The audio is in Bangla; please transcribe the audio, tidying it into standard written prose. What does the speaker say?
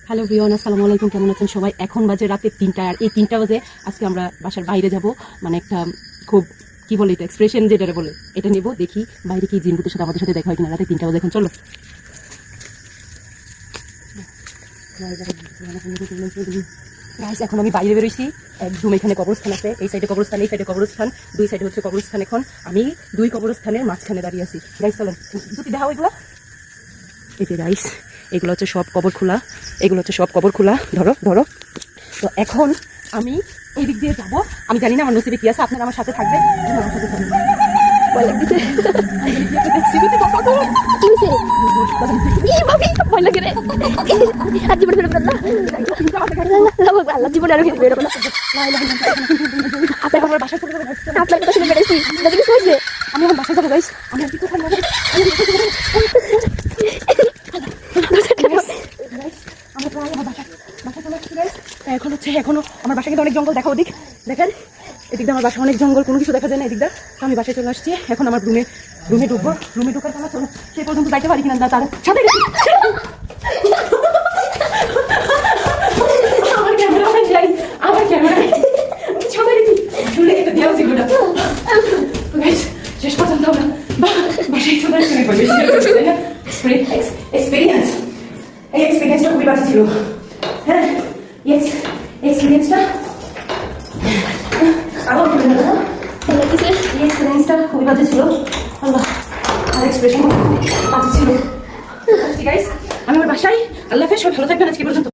হ্যালো এভরিওয়ান, আসসালামু আলাইকুম। কেমন আছেন সবাই? এখন বাজে রাতে 3টা, আর এই 3টা বাজে আজকে আমরা বাসার বাইরে যাব। মানে একটা খুব কি বলে এটা এক্সপ্রেশন যেটা বলে এটা নেব, দেখি বাইরে কি জিনবুতের সাথে আমাদের সাথে দেখা হয় কিনা। রাতে 3টা বাজে, এখন চলো। গাইস, এখন আমি বাইরে বেরোইছি, একদম এখানে কবরস্থান আছে, এই সাইডে কবরস্থান, এই সাইডে কবরস্থান, দুই সাইডে হচ্ছে কবরস্থান। এখন আমি দুই কবরস্থানের মাঝখানে দাঁড়িয়ে আছি। গাইস চলেন, যদি দেখা হয় এগুলো, এই যে গাইস এগুলো হচ্ছে সব কবর খোলা, এগুলো হচ্ছে সব কবর খোলা। ধরো ধরো। তো এখন আমি এই দিক দিয়ে যাবো। আমি জানি না আমার নসিবে কি আছে, আপনারা আমার সাথে থাকবেন। আমার সাথে থাকবেন। আমি আমার বাসায় যাবো গাইস। আমি আর কি কোথায় যাবো? এখন হচ্ছে এখনো আমার বাসা কিন্তু অনেক জঙ্গল, দেখো ওদিক দেখেন, এদিকটা আমার বাসা অনেক জঙ্গল, কোনো কিছু দেখা যায় না এদিকটা। তো আমি বাসায় চলে আসছি, এখন আমার রুমে ঢুকবো। রুমে ঢুকার পর চলো, সে পর্যন্ত যাইতে পারি কিনা তার সাথে। আমার ক্যামেরা যাই, আমার ক্যামেরা সবাই ঝুলে কেটে দেওয়া ছিল। শেষ পর্যন্ত আমরা বাসায় চলে আসছি। এক্সপিরিয়েন্স, এই এক্সপিরিয়েন্সটা খুবই বাজে ছিল। হ্যাঁ, এক্সপিরিয়েন্সটা আবার এক্সপিরিয়েন্সটা খুবই বাজে ছিল। আল্লাহ, আর এক্সপ্রেশন বাজে ছিল। আমি আমার বাসায়, আল্লাহ হাফেজ, সবাই ভালো থাকবেন আজকে পর্যন্ত।